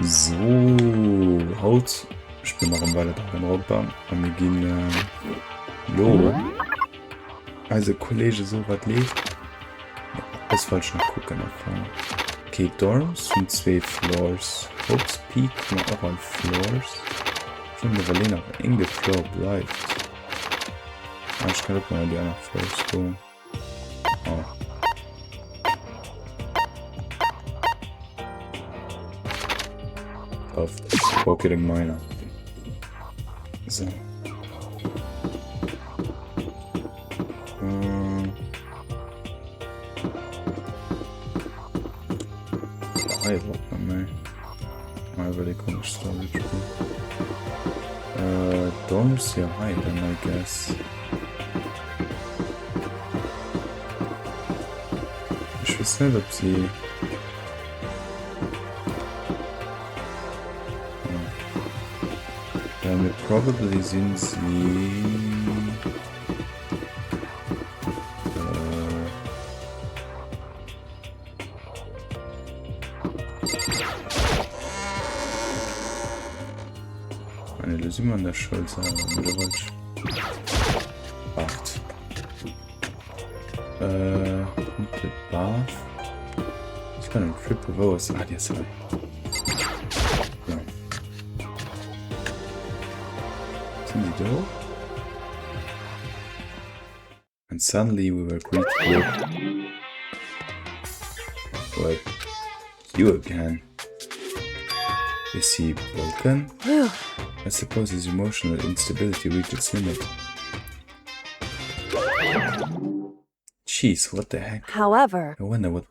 So, Haut. Ich bin noch im Weile Danganronpa und wir gehen lo. Also Kollege so was lebt. Das wollte ich noch gucken. Okay, Dorms sind 2 Floors. Hopes Peak sind auch an Floors. Schon der Berlin auf enge Floor bleibt. Ich kann auch mal die anderen Floors go. Oh. Auf Pokéding Miner. So. Havoc, man. I really can't storage. Dorms here high then, I guess. Ich weiß nicht, ob sie... Probably sind sie... Eine Lösung an der Schulter, mit der Watch. 8. Mit der Bath. Ich kann einen Triple Rose. Ah, die ist halt. Ja. And suddenly we were greeted with... What? You again? Is he broken? I suppose his emotional instability reached its limit. Jeez, what the heck? However... I wonder what it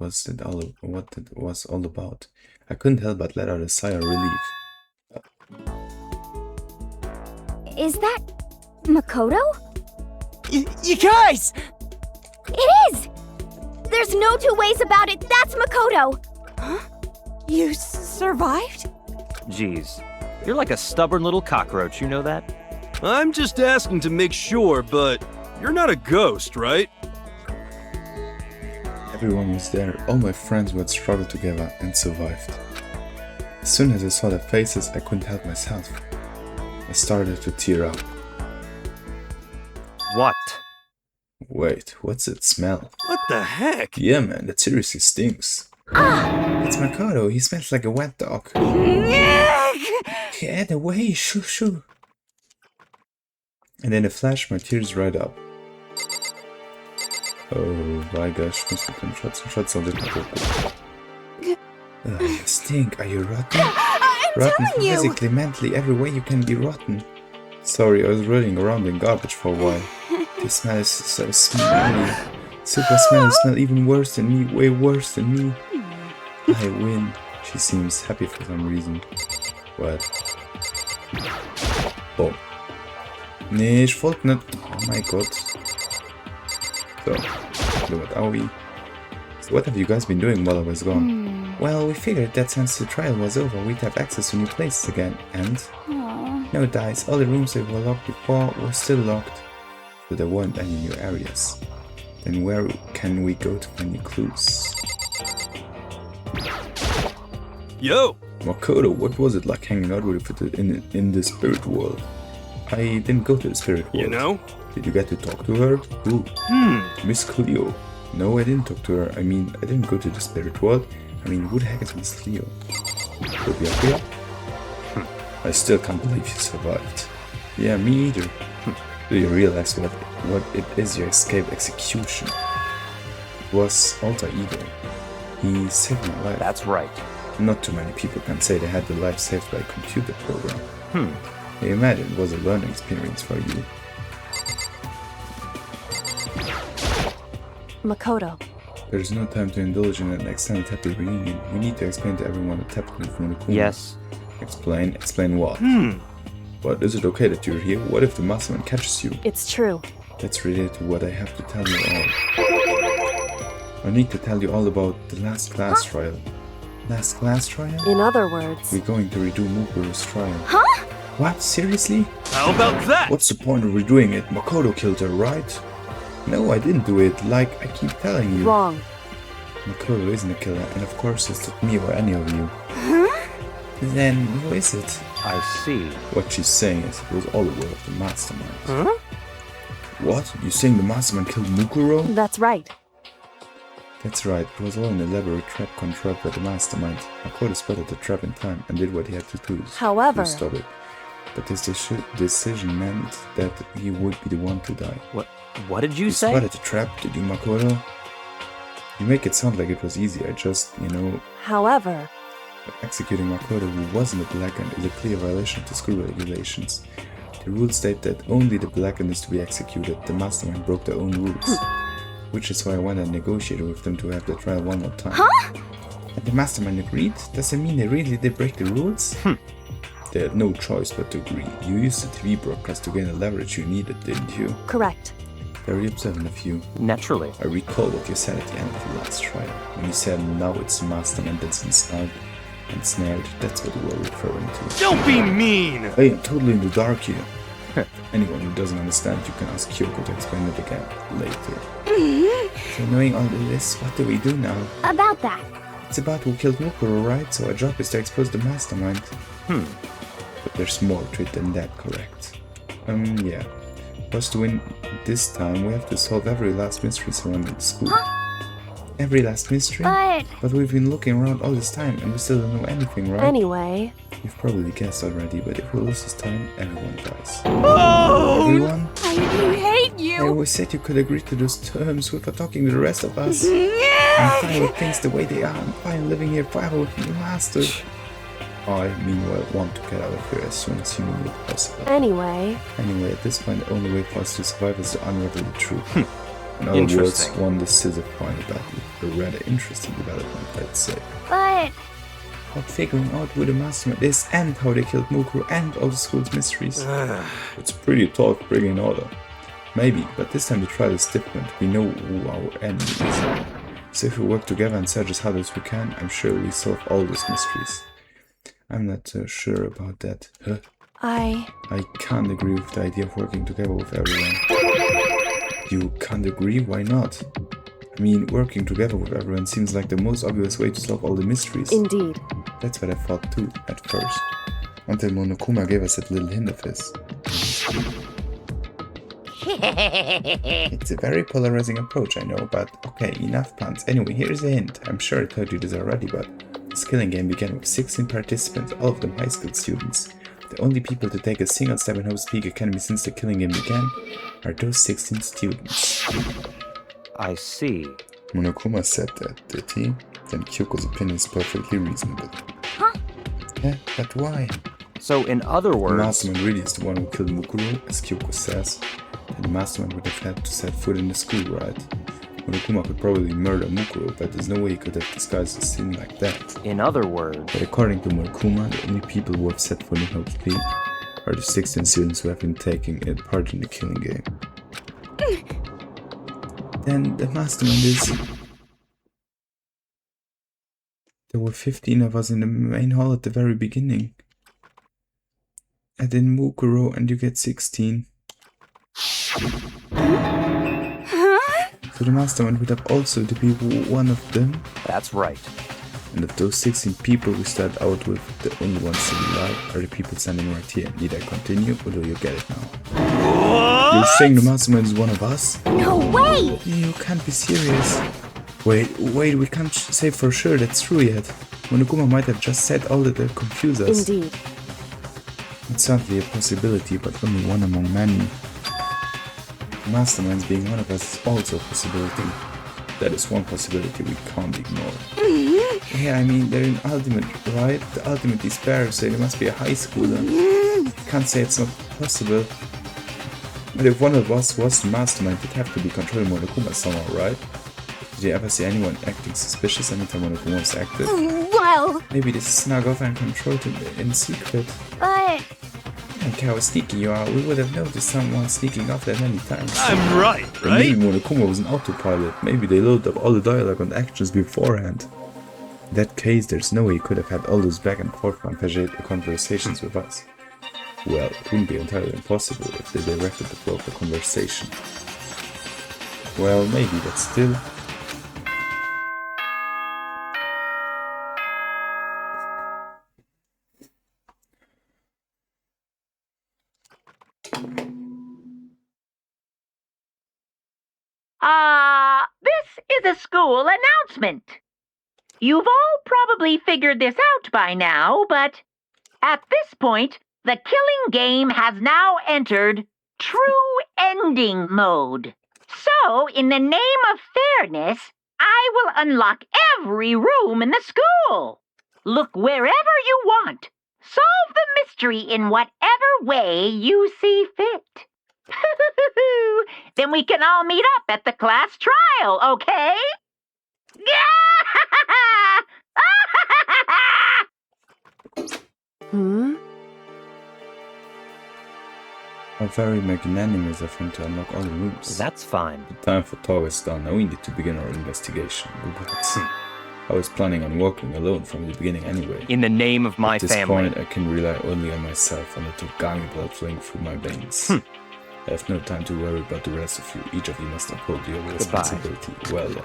was all about. I couldn't help but let out a sigh of relief. Is that Makoto? You guys! It is! There's no two ways about it. That's Makoto! Huh? You survived? Jeez, you're like a stubborn little cockroach, you know that? I'm just asking to make sure, but you're not a ghost, right? Everyone was there, all my friends who had struggled together and survived. As soon as I saw their faces, I couldn't help myself. I started to tear up. What? Wait, what's that smell? What the heck? Yeah man, that seriously stinks. It's Makoto, he smells like a wet dog. Get away, shoo shoo. And in a flash my tears dried up. Oh my gosh, ich muss mit dem Schatz auf den Kopf. You stink, are you rotten? Rotten physically, mentally, every way you can be rotten. Sorry, I was rolling around in garbage for a while. This smell is so smelly. Super smelly, smell even worse than me, way worse than me. I win. She seems happy for some reason. What? Oh. Nee, ich wollte nicht. Oh mein Gott. So, what are we? So what have you guys been doing while I was gone? Well, we figured that since the trial was over, we'd have access to new places again, and... No dice, all the rooms that were locked before were still locked, so there weren't any new areas. Then where can we go to find new clues? Yo! Makoto, what was it like hanging out with you in the spirit world? I didn't go to the spirit world. You know? Did you get to talk to her? Who? Miss Cleo. No, I didn't talk to her. I mean, I didn't go to the spirit world. I mean, who the heck is Miss Cleo? Could be up here? I still can't believe you survived. Yeah, me either. Do you realize what it is you escaped execution? It was Alter Ego. He saved my life. That's right. Not too many people can say they had their life saved by a computer program. I imagine it was a learning experience for you. Makoto. There's no time to indulge in an extended happy reunion. We need to explain to everyone what happened from the corner. Yes. Explain? Explain what? But is it okay that you're here? What if the muscleman catches you? It's true. That's related to what I have to tell you all. I need to tell you all about the last class trial. Last class trial? In other words... We're going to redo Mukuro's trial. Huh? What? Seriously? How about that? What's the point of redoing it? Makoto killed her, right? No, I didn't do it, like I keep telling you. Wrong. Makoto isn't a killer, and of course it's not me or any of you. Huh? Then who is it? I see. What she's saying is it was all the work of the mastermind. Huh? What? You saying the mastermind killed Mukuro? That's right. That's right, it was all an elaborate trap contrived by the mastermind. Makoto spotted the trap in time and did what he had to do However, to stop it. But this decision meant that he would be the one to die. What did you You say? spotted the trap, did you, Makoto? You make it sound like it was easy. I just, however, executing Makoto, who wasn't a blackened, is a clear violation of the school regulations. The rules state that only the blackened is to be executed. The mastermind broke their own rules. Which is why I went and negotiated with them to have the trial one more time. Huh? And the mastermind agreed? Does it mean they really did break the rules? They had no choice but to agree. You used the TV broadcast to gain the leverage you needed, didn't you? correct. Very observant of you. Naturally. I recall what you said at the end of the last trial. When you said now it's the mastermind that's inside and snared, that's what you were referring to. Don't be mean! Hey, I'm totally in the dark here. Anyone who doesn't understand, you can ask Kyoko to explain it again later. So knowing all this, what do we do now? About that. It's about who killed Mukuro, right? So our job is to expose the mastermind. But there's more to it than that, correct? Yeah. For us to win this time, we have to solve every last mystery surrounding the school. Every last mystery? But we've been looking around all this time and we still don't know anything, right? Anyway, You've probably guessed already, but if we lose this time, everyone dies. Oh! Everyone? I hate I you. always said you could agree to those terms without talking to the rest of us. I'm fine with things the way they are. I'm fine living here forever with the master. I, meanwhile, want to get out of here as soon as humanly possible. anyway, Anyway, at this point, the only way for us to survive is to unravel the truth. In other words, Interesting. one decisive final battle. A rather interesting development, I'd say. But About figuring out who the mastermind is and how they killed Mukuro and all the school's mysteries. It's pretty tall bring in order. Maybe, but this time the trial is different. We know who our enemy is. So if we work together and search as hard as we can, I'm sure we solve all those mysteries. I'm not so sure about that. Huh? I can't agree with the idea of working together with everyone. You can't agree? Why not? I mean, working together with everyone seems like the most obvious way to solve all the mysteries. indeed. That's what I thought too, at first. Until Monokuma gave us that little hint of his. It's a very polarizing approach, I know, but okay, enough puns. Anyway, here's a hint. I'm sure I told you this already, but this killing game began with 16 participants, all of them high school students. The only people to take a single step in Hope's Peak Academy since the killing game began are those 16 students. I see. Monokuma said that, did he? Then Kyoko's opinion is perfectly reasonable. Huh? Yeah, but why? So, in other The words, mastermind really is the one who killed Mukuro, as Kyoko says. Then the mastermind would have had to set foot in the school, right? Monokuma could probably murder Mukuro, but there's no way he could have disguised a sin like that. in other words, But according to Monokuma, the only people who have set foot in Hope's Peak are the 16 students who have been taking part in the killing game. Then the mastermind is... There were 15 of us in the main hall at the very beginning. Add in Mukuro and you get 16. So the mastermind would have also to be one of them. that's right. And of those 16 people we start out with, the only ones still alive are the people standing right here. Need I continue or do you get it now? You're saying the mastermind is one of us? no way. You can't be serious. Wait, we can't say for sure that's true yet. Monokuma might have just said all that to confuse us. Indeed. It's certainly a possibility, but only one among many. Masterminds being one of us is also a possibility. That is one possibility we can't ignore. Yeah, I mean, they're in ultimate, right? The ultimate despair, so they must be a high schooler. Can't say it's not possible. But if one of us was the mastermind, it'd have to be controlling Monokuma somehow, right? Did you ever see anyone acting suspicious anytime Monokuma was active? Well, Maybe they snuck off and controlled him in secret. but I don't care how sneaky you are, we would have noticed someone sneaking off that many times. I'm right, And right? maybe Monokuma was an autopilot. Maybe they loaded up all the dialogue and actions beforehand. In that case, there's no way he could have had all those back and forth conversations with us. Well, it wouldn't be entirely impossible if they directed the flow of the conversation. Well, maybe, but still. school announcement. You've all probably figured this out by now, but at this point, the killing game has now entered true ending mode. So, in the name of fairness, I will unlock every room in the school. Look wherever you want. Solve the mystery in whatever way you see fit. Then we can all meet up at the class trial, okay? Hmm? How very magnanimous of him to unlock all the rooms. That's fine. The time for talk is done. Now we need to begin our investigation. I was planning on walking alone from the beginning anyway. In the name of my At this family. point, I can rely only on myself and the Togami blood flowing through my veins. I have no time to worry about the rest of you. Each of you must uphold your responsibility. Well then.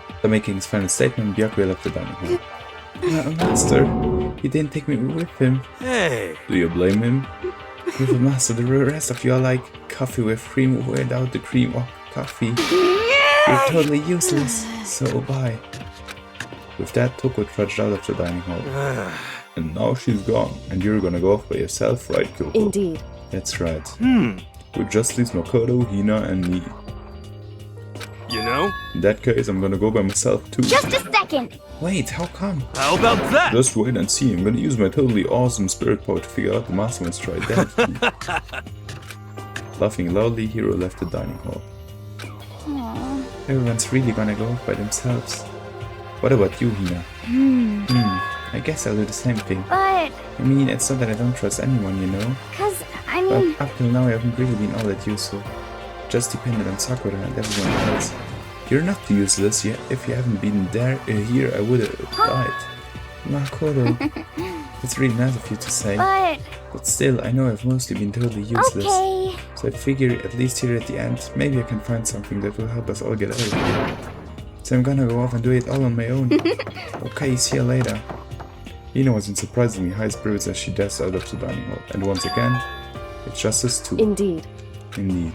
After making his final statement, Byakuya left the dining hall. Master, he didn't take me with him. Hey! Do you blame him? With the master, the rest of you are like coffee with cream without the cream or coffee. You're totally useless, so bye. With that, Toko trudged out of the dining hall. And now she's gone, and you're gonna go off by yourself, right, Kyoko? Indeed. That's right. With just leaves Makoto, Hina, and me. You know? In that case, I'm gonna go by myself too. Just a second. Wait, how come? How about that? Just wait and see. I'm gonna use my totally awesome spirit power to figure out the mastermind's try that. Laughing loudly, Hiro left the dining hall. Everyone's really gonna go off by themselves. What about you, Hina? I guess I'll do the same thing. But, I mean, it's not that I don't trust anyone, you know? But up till now I haven't really been all that useful. Just depended on Sakura and everyone else. You're not useless yet. If you haven't been here, I would have died. Makoto. It's really nice of you to say. But still, I know I've mostly been totally useless. okay. So I figure, at least here at the end, maybe I can find something that will help us all get out of here. So I'm gonna go off and do it all on my own. Okay, see you later. Hina was in surprisingly high spirits as she dashed out of the dining hall. And once again, it's just us two. Indeed. Indeed.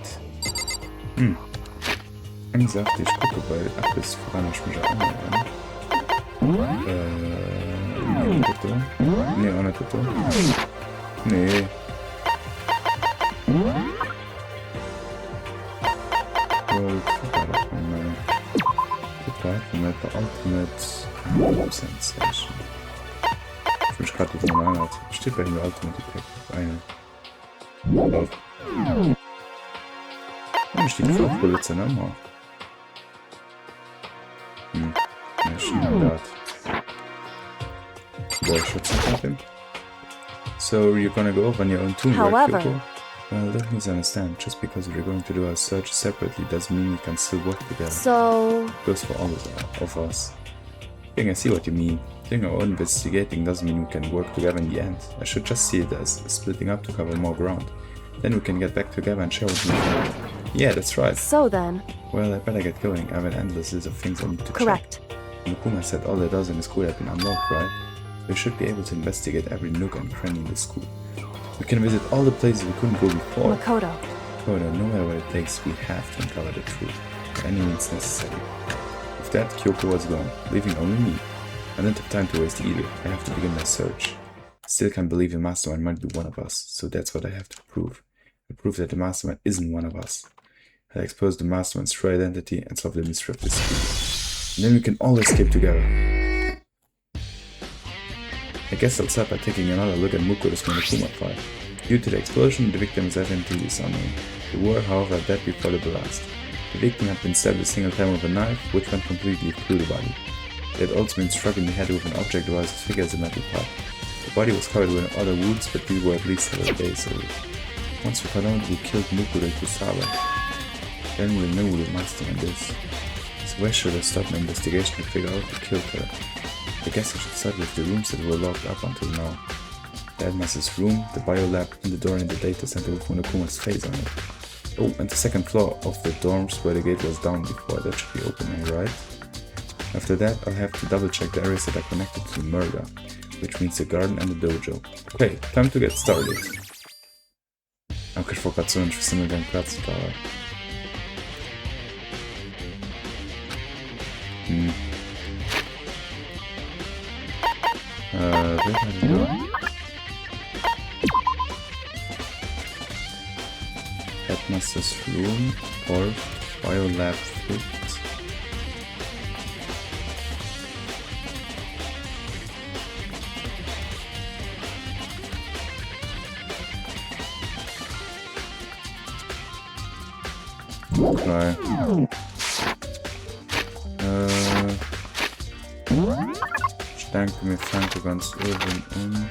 Wie gesagt, ich gucke bei Abyss, woran ich mich erinnere. Nee, bitte. Nee, auch nicht bitte. Nee. Ultimate Sensation. Ich bin gerade auf dem Einheit. Steht bei mir Ultimate Effect. Eine. Auf. Und steht für Aufpolizei nochmal. So you're gonna go off on your own too, right, Kyoko? Well, don't misunderstand. Just because we're going to do our search separately doesn't mean we can still work together. So... Goes for all of us. I think I see what you mean. Doing our own investigating doesn't mean we can work together in the end. I should just see it as splitting up to cover more ground. Then we can get back together and share what we find. Yeah, that's right. So then... Well, I better get going. I have an endless list of things I need to Correct. check. Mukuma said all the doors in the school have been unlocked, right? We should be able to investigate every nook and cranny in the school. We can visit all the places we couldn't go before. Makoto. Makoto, no matter what it takes, we have to uncover the truth, by any means necessary. With that, Kyoko was gone, leaving only me. I don't have time to waste either. I have to begin my search. I still can't believe the mastermind might be one of us, so that's what I have to prove. I prove that the mastermind isn't one of us. I'll expose the mastermind's true identity and solve the mystery of this school. And then we can all escape together. I guess I'll start by taking another look at Mukoto's Monokuma file. Due to the explosion, the victim's identity is unknown. They were, however, dead before the blast. The victim had been stabbed a single time with a knife, which went completely through the body. They had also been struck in the head with an object that was as thick as a metal pipe. The body was covered with other wounds, but these were at least several days old. Once we found out who killed Mukoto Kusawa, then we'll know who the mastermind is. So where should I start my investigation to figure out who killed her? I guess I should start with the rooms that were locked up until now. The headmaster's room, the biolab, and the door in the data center with Monokuma's face on it. Oh, and the second floor of the dorms where the gate was down before, that should be opening, right? After that, I'll have to double check the areas that are connected to the murder, which means the garden and the dojo. Okay, time to get started. Anche il focazzo non ci sta mettendo un cazzo, Headmaster's room or biolab fit. Okay. Ich denke, mir fangen wir ganz oben an.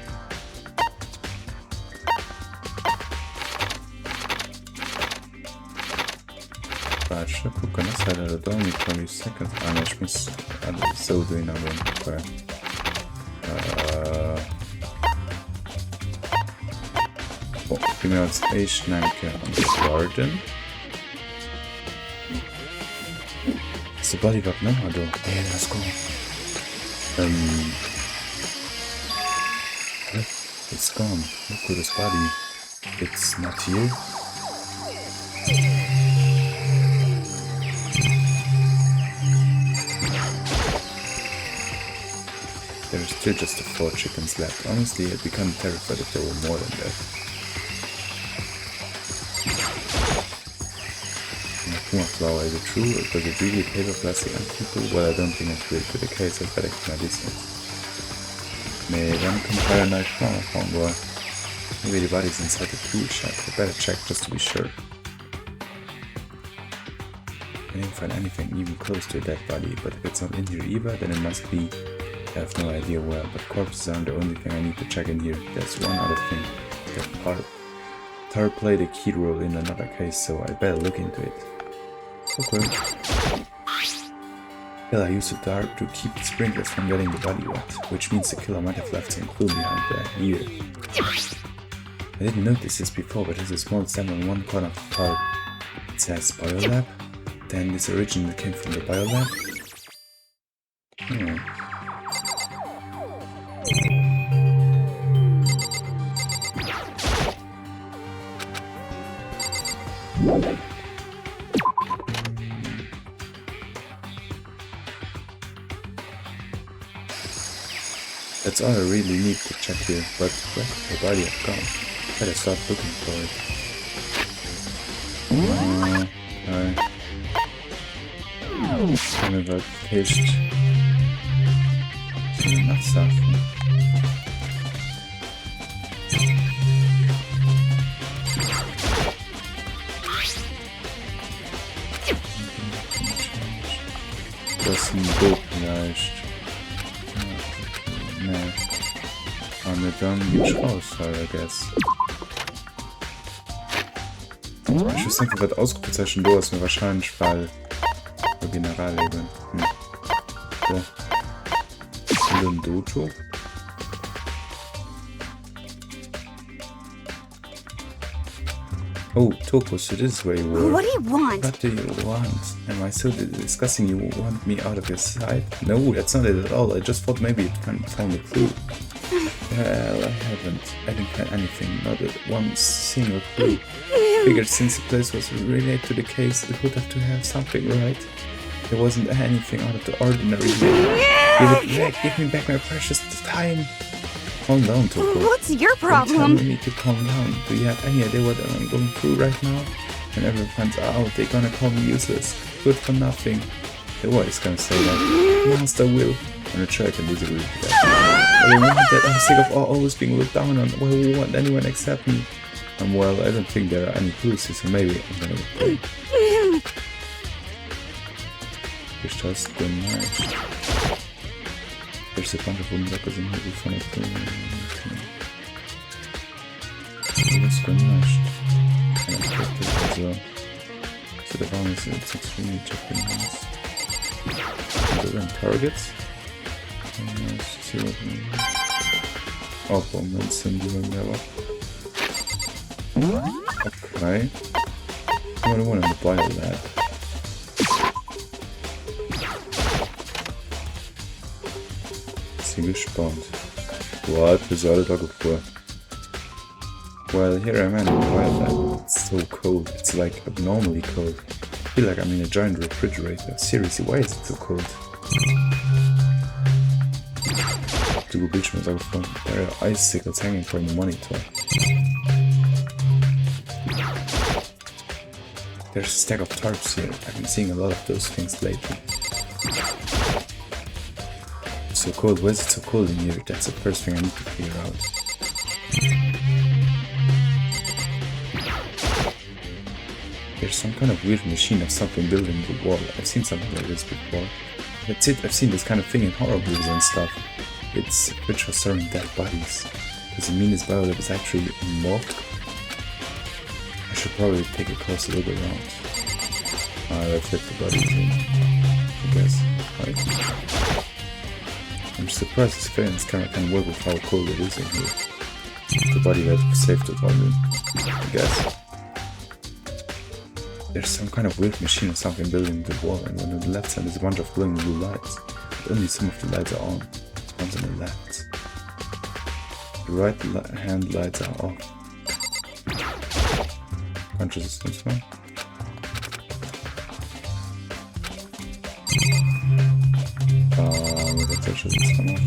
Warte, gucken, das hat er da mit 20 Seconds. Ah, ne, ich muss alles so sehen, aber okay. Oh, ich bin mir als echt denke an the Garden. Ist der Bodyguard noch mal da? Ey, let's go. It's gone. Look at his body. It's not here. There are still just the 4 chickens left. Honestly, I'd become terrified if there were more than that. Flower, is it true? Does it really paper plastic on people? Well, I don't think it's really to the case of better my business. Maybe I'm comparing a nice flower phone, boy. Maybe the body's inside the tool shack. I better check just to be sure. I didn't find anything even close to a dead body, but if it's not in here either, then it must be. I have no idea where, but corpses aren't the only thing I need to check in here. There's one other thing. That part. Tar played a key role in another case, so I better look into it. Okay. Killer used the dart to keep the sprinklers from getting the body wet, which means the killer might have left some clue behind there, here. I didn't notice this before, but there's a small stem on one corner of the part. It says biolab. Then this originally came from the biolab. That's all I really need to check here, but where could the body have gone? Better start looking for it. Kan wel taste. Not safen. Das ist ein Bild vielleicht. Nee. Aber dann geht's raus, I guess. Ich weiß nicht, was Ausrufezeichen da ist, mir wahrscheinlich, weil Generalleben. So. Und Dojo. Oh, Toko, so this is where you were. What do you want? What do you want? Am I so disgusting you want me out of your sight? No, that's not it at all. I just thought maybe it found a clue. Well, I haven't. I didn't find anything, not one single clue. Figured since the place was related to the case, it would have to have something, right? There wasn't anything out of the ordinary here. Give me back my precious time. Calm down, Toko. What's your Don't problem? tell me to calm down. Do you have any idea what I'm going through right now? When everyone finds out, they're gonna call me useless. Good for nothing. They're always gonna say that. Master will. I'm not sure I can disagree with that. I want that. I'm sick of always being looked down on. Why would want anyone except me? Well, I don't think there are any clues, so maybe I'm gonna play. It's just good night. There's a bunch of wooden records in here before I go. It's good night. And I checked it as well. So the bomb is extremely checking nice. Different targets. Let's see what we need. Oh, bomb and syndrome level. Okay. I'm the one in the bio lab. Gespannt. What is all the for? Well, here I'm in the twilight. It's so cold. It's like abnormally cold. I feel like I'm in a giant refrigerator. Seriously, why is it so cold? Du Bildschirm ist aufgefallen. There are icicles hanging from the monitor. There's a stack of tarps here. I've been seeing a lot of those things lately. It's so cold. Why is it so cold in here? That's the first thing I need to figure out. There's some kind of weird machine of something built in the wall. I've seen something like this before. That's it. I've seen this kind of thing in horror movies and stuff. It's a bridge for storing dead bodies. Does it mean this biolab is actually unlocked? I should probably take a closer look around. Let's let the bodies in, I guess. Right. I'm surprised this fairness camera can work with how cold it is in here. The body had saved the volume, I guess. There's some kind of weird machine or something built in the wall, and on the left side is a bunch of glowing blue lights. But only some of the lights are on. One's on the left. The right hand lights are off. Punch resistance one. Let's actually this one off.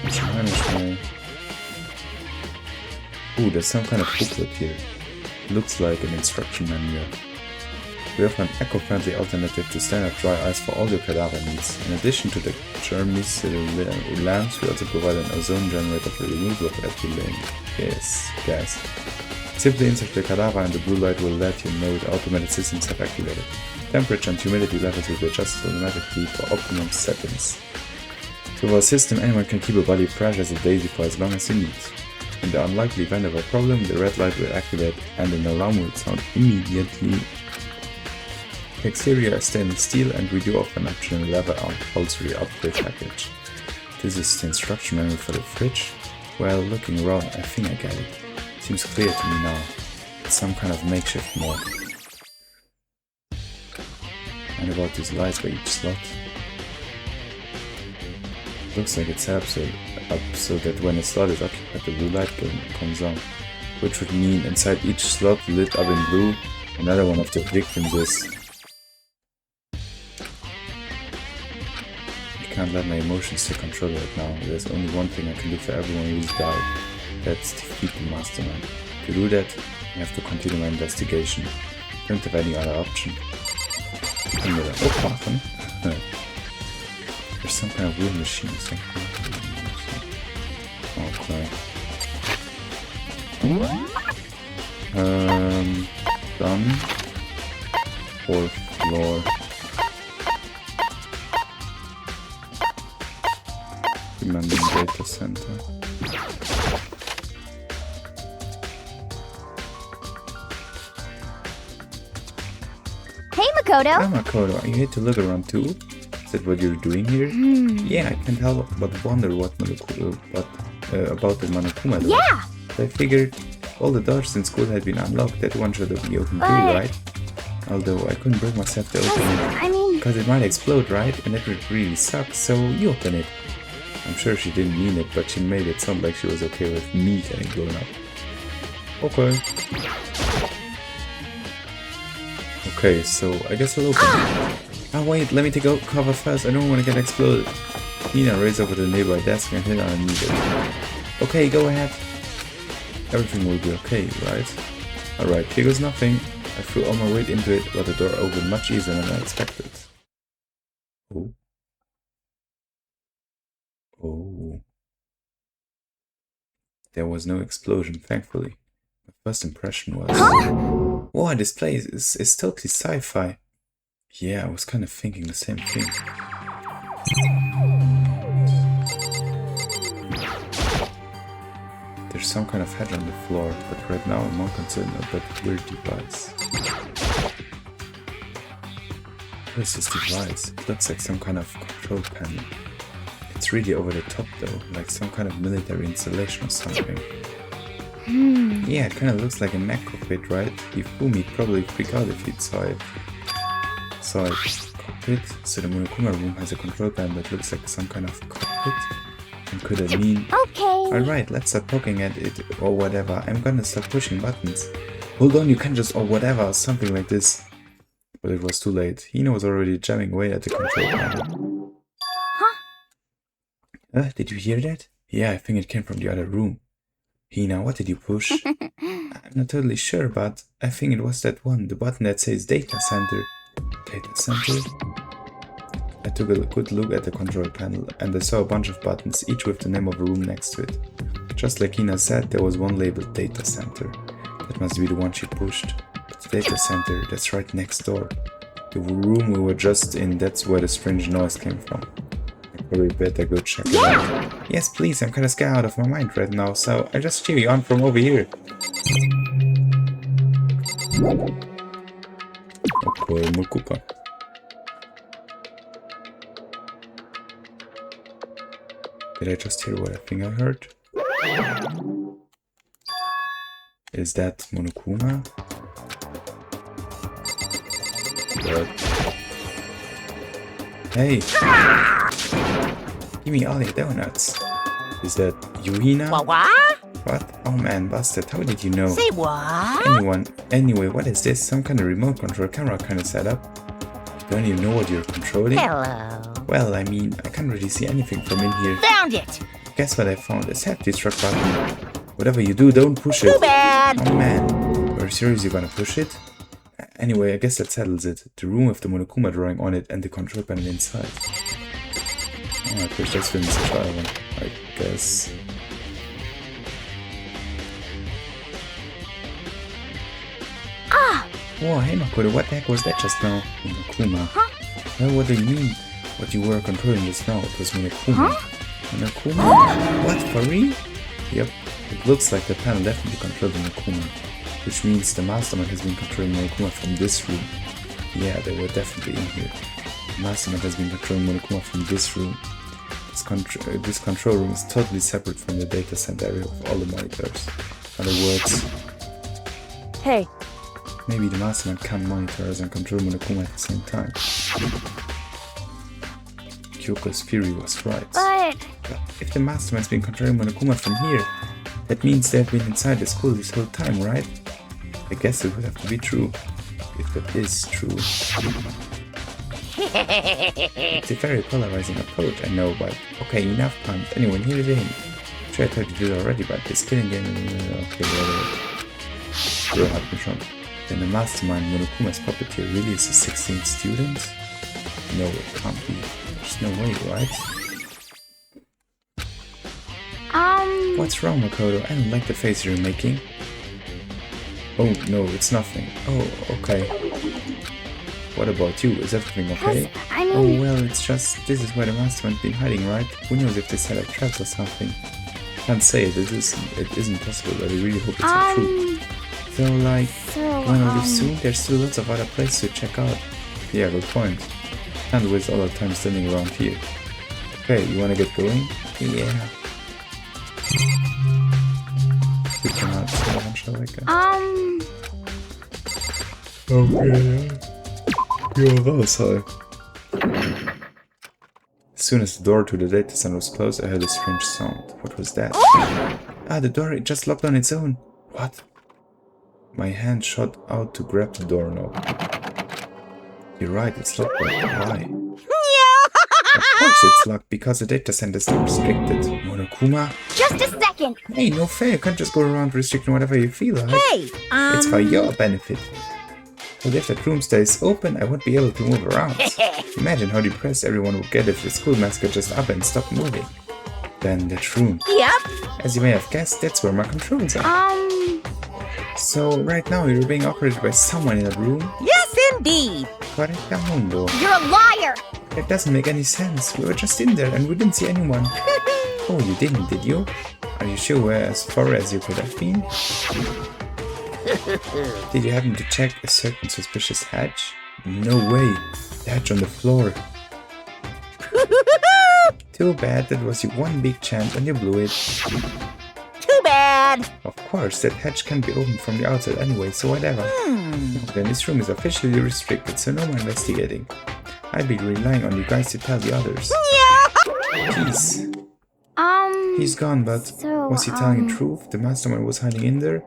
Let's manage. Ooh, there's some kind of booklet here. Looks like an instruction manual. We offer an eco-friendly alternative to standard dry ice for all your cadaver needs. In addition to the germicide lamps, we also provide an ozone generator for the removal of ethylene gas. Simply insert the cadaver and the blue light will let you know the automated systems have activated. Temperature and humidity levels will be adjusted automatically for optimum settings. With our system, anyone can keep a body fresh as a daisy for as long as you need. In the unlikely event of a problem, the red light will activate and an alarm will sound immediately. The exterior is stainless steel and we do offer an optional leather upholstery upgrade package. This is the instruction manual for the fridge. Well, looking around, I think I get it. Seems clear to me now. It's some kind of makeshift mod. And about these lights by each slot. Looks like it's set up so that when a slot is occupied, the blue light comes on. Which would mean inside each slot lit up in blue, another one of the victims is. I can't let my emotions take control right now. There's only one thing I can do for everyone who's died. That's defeat the mastermind. To do that, I have to continue my investigation. Don't have any other option. Können wir das auch machen? There's some kind of weird machine. Okay. Done. 4th floor. Demanding data center. Hey, Makoto! Hi Makoto, are you here to look around too? Is that what you're doing here? Yeah, I can't help but wonder about the Monokuma door. Yeah! I figured all the doors in school had been unlocked, that one should be open too, right? Although I couldn't bring myself to open it. Because it might explode, right? And it would really suck, so you open it. I'm sure she didn't mean it, but she made it sound like she was okay with me getting blown up. Okay. Okay, so I guess I'll open it. Ah wait, let me take a cover first, I don't want to get exploded. Nina raced over to the nearby desk and hit on a needle. Okay, go ahead. Everything will be okay, right? Alright, here goes nothing. I threw all my weight into it, but the door opened much easier than I expected. Oh. Oh. There was no explosion, thankfully. My first impression was... Wow, this place is totally sci-fi. Yeah, I was kind of thinking the same thing. There's some kind of hedge on the floor, but right now I'm more concerned about the weird device. What is this device? It looks like some kind of control panel. It's really over the top though, like some kind of military installation or something. Yeah, it kind of looks like a mech cockpit, right? Yifumi probably freak out if he saw it. Cockpit? So the Monokuma room has a control panel that looks like some kind of cockpit? And could it mean... Okay. Alright, let's start poking at it or whatever. I'm gonna start pushing buttons. Hold on, you can't just or whatever or something like this. But it was too late. Hina was already jamming away at the control panel. Did you hear that? Yeah, I think it came from the other room. Hina, what did you push? I'm not totally sure, but I think it was that one, the button that says Data Center. Data Center? I took a good look at the control panel, and I saw a bunch of buttons, each with the name of a room next to it. Just like Hina said, there was one labeled Data Center. That must be the one she pushed. But the Data Center, that's right next door. The room we were just in, that's where the strange noise came from. I probably better go check it out. Yes, please, I'm kinda scared out of my mind right now, so I'll just cheer you on from over here. Okay, Mukupa. Did I just hear what I think I heard? Is that Monokuma? Hey! Give me all your donuts. Is that Yuhina? What? Oh man, Bastard, how did you know? Say what? Anyway, what is this? Some kind of remote control camera kind of setup? You don't even know what you're controlling? Hello. Well, I mean, I can't really see anything from in here. Found it. Guess what I found? A self-destruct button. Whatever you do, don't push it. Too bad. Oh man, are you serious you're gonna push it? Anyway, I guess that settles it. The room with the Monokuma drawing on it and the control panel inside. Oh, I pushed that film such a one, I guess. Whoa, hey Makoto, what the heck was that just now? Monokuma. Well, what do you mean? What you were controlling just now? It was Monokuma. Monokuma? What, for real? Yep, it looks like the panel definitely controlled Monokuma. Which means the mastermind has been controlling Monokuma from this room. Yeah, they were definitely in here. The mastermind has been controlling Monokuma from this room. This control room is totally separate from the data center area of all the monitors. In other words, Hey, maybe the mastermind can monitor us and control Monokuma at the same time. Kyoko's theory was right. But If the mastermind's been controlling Monokuma from here, that means they've been inside the school this whole time, right? I guess it would have to be true. If that is true. It's a very polarizing approach, I know, but okay, enough puns. Anyway, here's the hint. I'm sure I told you this already, but this killing game... Okay, whatever. Bro, hat mich schon. Then the mastermind Monokuma's puppeteer really is a 16th student? No, it can't be. There's no way, right? What's wrong, Makoto? I don't like the face you're making. Oh, no, it's nothing. Oh, okay. What about you? Is everything okay? I mean... Oh, well, it's just... This is where the mastermind's been hiding, right? Who knows if they set up traps or something? Can't say it. It isn't possible, but I really hope it's not true. So, like, wanna leave soon? There's still lots of other places to check out. Yeah, good point. Can't waste all our time standing around here. Okay, you wanna get going? Yeah. We cannot Okay. Ja, raus halt. As soon as the door to the data center was closed, I heard a strange sound. What was that? Ah, the door, it just locked on its own. What? My hand shot out to grab the doorknob. You're right, it's locked, but why? Of course it's locked, because the data center is not restricted. Monokuma? Just a second! Hey, no fair, you can't just go around restricting whatever you feel like. Hey, It's for your benefit. But if that room stays open, I won't be able to move around. Imagine how depressed everyone would get if the school mascot just up and stopped moving. Then that room. Yep. As you may have guessed, that's where my controls are. So right now you're being operated by someone in that room? Yes, indeed. Correcta mundo. You're a liar! That doesn't make any sense. We were just in there and we didn't see anyone. Oh, you didn't, did you? Are you sure we're as far as you could have been? Did you happen to check a certain suspicious hatch? No way. The hatch on the floor. Too bad, that was your one big chance and you blew it. Too bad. Of course, that hatch can't be opened from the outside anyway, so whatever. Then this room is officially restricted, so no more investigating. I'll be relying on you guys to tell the others. Peace. He's gone, but was he telling the truth? The mastermind was hiding in there?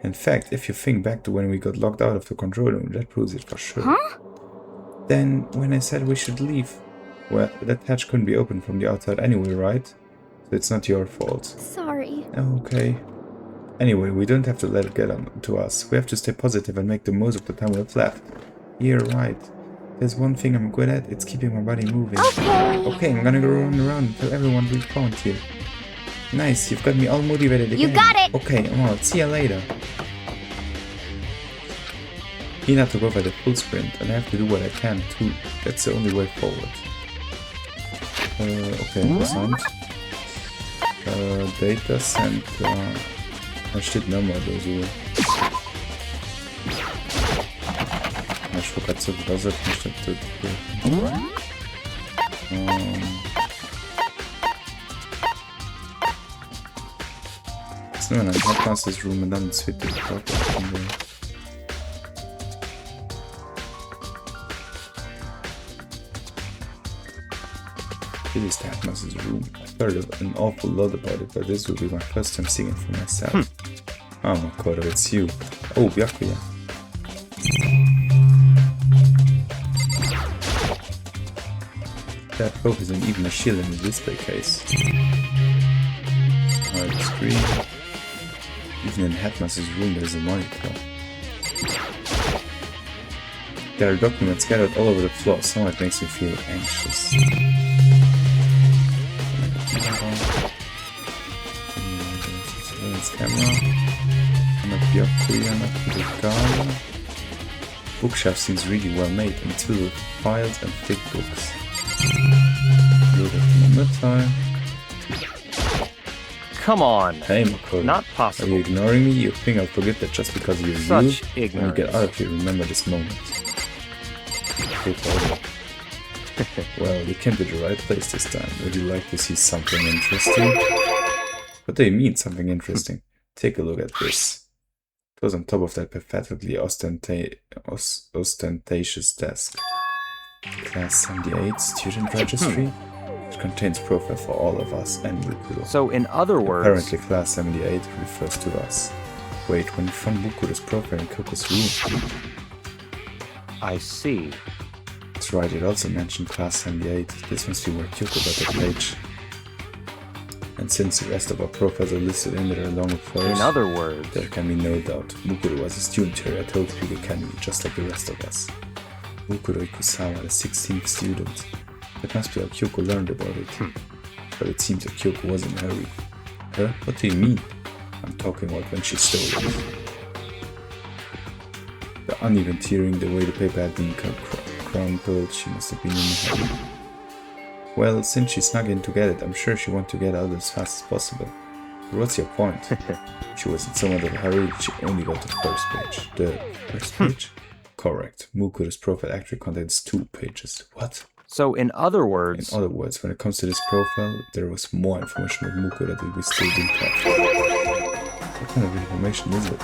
In fact, if you think back to when we got locked out of the control room, that proves it for sure. Then, when I said we should leave, well, that hatch couldn't be opened from the outside anyway, right? So it's not your fault. Sorry. Okay. Anyway, we don't have to let it get on to us. We have to stay positive and make the most of the time we have left. You're right. There's one thing I'm good at, it's keeping my body moving. Okay. Okay, I'm gonna go run around until everyone respawns here. Nice, you've got me all motivated again. You got it! Okay, well, see you later. Hina took off at a full sprint, and I have to do what I can too. That's the only way forward. Okay, interessant. Data Center. Da steht nochmal oder so. Ich wollte gerade so übersetzen, statt jetzt nehmen wir ein Headmasters Room und dann ein zweites Quartal. It is the Headmaster's room. I've heard an awful lot about it, but this will be my first time seeing it for myself. Oh my god, it's you. Oh, Byakuya. That focus and even a shield in the display case. Alright, screen. Even in the Headmaster's room there's a monitor. There are documents scattered all over the floor, somehow it makes me feel anxious. Camera. Not Byakuya, not Lυca. Bookshelf seems really well made and it's filled with files and thick books. Load up the time. Come on. Hey Makoto. Not Are possible. you ignoring me? You think I'll forget that just because you're Such you? When you ignorance. get out of here, remember this moment. Okay, Paul. Well, we came to the right place this time. Would you like to see something interesting? What do you mean, something interesting? Take a look at this. It was on top of that pathetically ostentatious desk. Class 78 Student Registry? It contains profile for all of us and Bukuro. So, in other words, Apparently Class 78 refers to us. Wait, when you found Bukuro's profile in Koko's room? I see. That's right, it also mentioned Class 78. This must be where Kyoko got that page. And since the rest of our profiles are listed in there along with hers, In other words, there can be no doubt. Mukuro was a student here at Havoc Academy, just like the rest of us. Mukuro Ikusawa, the 16th student. That must be how Kyoko learned about it. But it seems that Kyoko was in a hurry. Huh? What do you mean? I'm talking about when she stole it. The uneven tearing, the way the paper had been crumpled, she must have been in a hurry. Well, since she snuck in to get it, I'm sure she wanted to get out as fast as possible. But what's your point? She was in somewhat of a hurry, she only got the first page. The first page? Correct. Mukuro's profile actually contains 2 pages. What? so in other words, In other words, when it comes to this profile, there was more information about Mukuro that we still didn't have. What kind of information is it?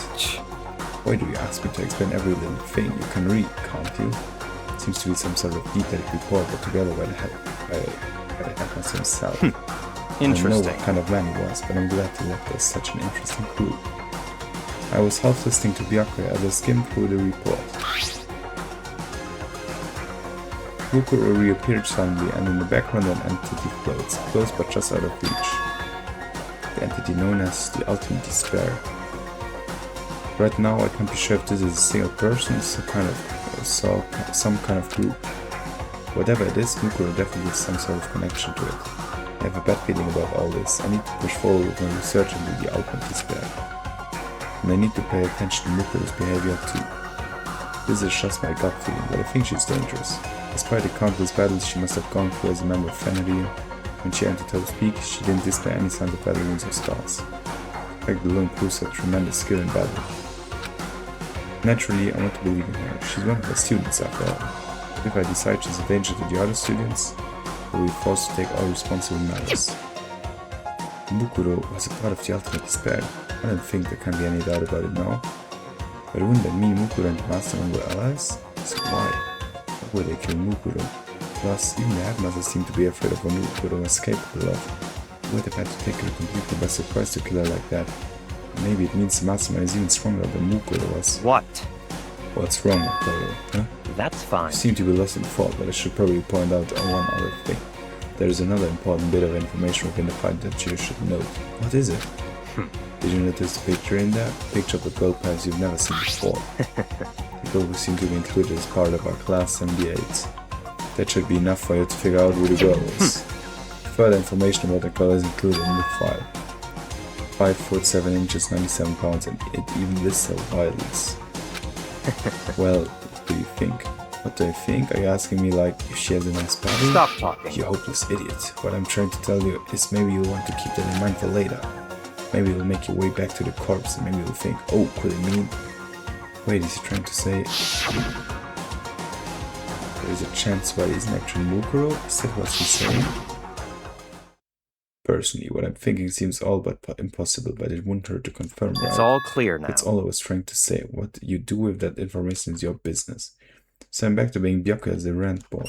Why do you ask me to explain every little thing? You can read, can't you? It seems to be some sort of detailed report put together by the headmaster himself. I don't know interesting. what kind of man he was, but I'm glad to let there's such an interesting clue. I was half listening to Byakuya as I skimmed through the report. Mukuro reappeared suddenly, and in the background an entity floats, close but just out of reach. The entity known as the Ultimate Despair. Right now I can't be sure if this is a single person, some kind of group. Whatever it is, Mukuro definitely has some sort of connection to it. I have a bad feeling about all this. I need to push forward with my research into the Ultimate Despair. And I need to pay attention to Mukuro's behavior too. This is just my gut feeling, but I think she's dangerous. Despite the countless battles she must have gone through as a member of Fenrir, when she entered Havoc, she didn't display any signs of battle wounds or scars. In fact, the alone proves her tremendous skill in battle. Naturally, I want to believe in her. She's one of my students after all. If I decide she's a danger to the other students, I will be forced to take all responsible matters. Mukuro was a part of the Ultimate Despair. I don't think there can be any doubt about it now. But wouldn't that mean Mukuro and the Mastermind were allies? So why? Why would they kill Mukuro? Plus, even the headmasters seem to be afraid of what Mukuro was capable of. They would have had to take her completely by surprise to kill her like that. Maybe it means the Mastermind is even stronger than Mukuro was. What? What's wrong, Chloe? Huh? That's You fine. seem to be lost in thought, but I should probably point out one other thing. There is another important bit of information within the fight that you should note. What is it? Did you notice the picture in there? Picture of a girl perhaps you've never seen before. The girl who seemed to be included as part of our class 78. That should be enough for you to figure out who the girl is. Further information about the girl is included in the file. 5 foot 7 inches, 97 pounds, and it even lists her vitals. Well, what do you think? What do I think? Are you asking me like if she has a nice body? Stop talking. You hopeless idiot. What I'm trying to tell you is maybe you'll want to keep that in mind for later. Maybe you'll make your way back to the corpse and maybe you'll think, oh, could it mean... Wait, is he trying to say... There is a chance why it isn't actually Mukuro? Is that what he's saying? Personally, what I'm thinking seems all but impossible, but it wouldn't hurt to confirm, right? It's all clear now. That's all I was trying to say. What you do with that information is your business. So I'm back to being Byakuya as the rant boy.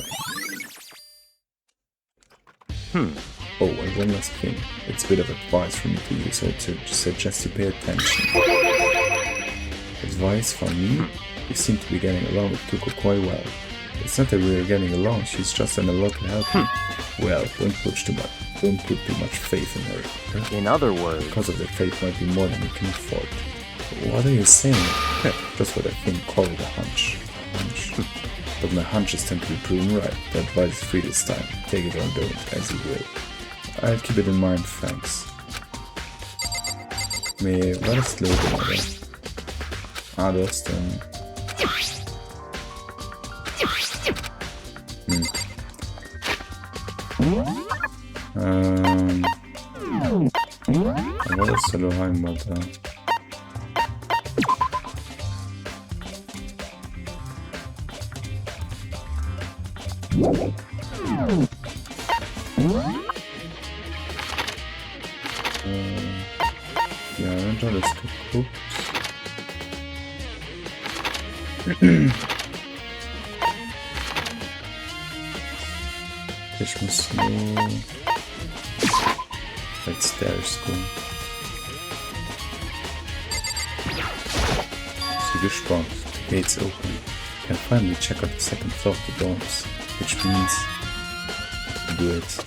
Oh, and one last thing. It's a bit of advice from me to you, so to suggest you pay attention. Advice from me? You seem to be getting along with Tuko quite well. It's not that we're getting along, she's just an a lot to help me. Well, don't put too much faith in her. In other words, Because of the faith might be more than you can afford. What are you saying? Just what I think, call it a hunch. But my hunches tend to be proven right. The advice is free this time. Take it or don't, as you will. I'll keep it in mind, thanks. Men vad är det slogan med det? Ja, det är den. Vad är det så då hemma där? Ja, jag vet inte vad det ska kokt. Ich muss nur... Like stairs go. So gespannt. The gates open. Can finally check out the second floor of the dorms. Which means... do it.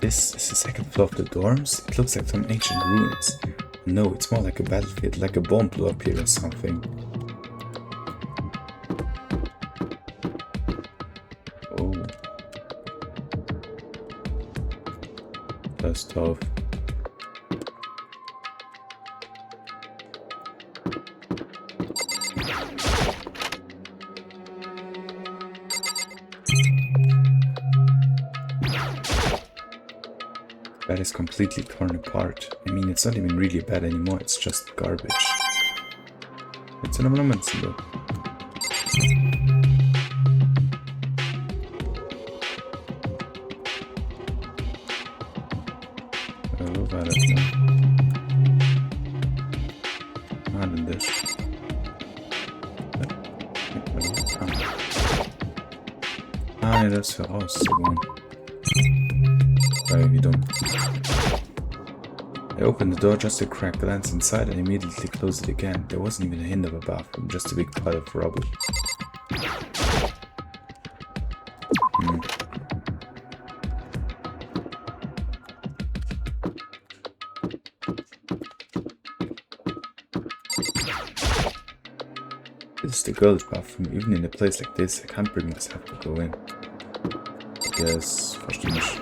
This is the second floor of the dorms? It looks like some ancient ruins. No, it's more like a battlefield, like a bomb blew up here or something. Oh. That's tough. Bed is completely torn apart. I mean, it's not even really a bed anymore, it's just garbage. It's an element though. Vad var det nu? Vad hade det? Ah, det är så rauszuholen. Wie dumm. I opened the door just a crack, glanced inside and immediately closed it again. There wasn't even a hint of a bathroom, just a big pile of rubble. This is the girls' bathroom. Even in a place like this, I can't bring myself to go in. Yes, verstehe nicht.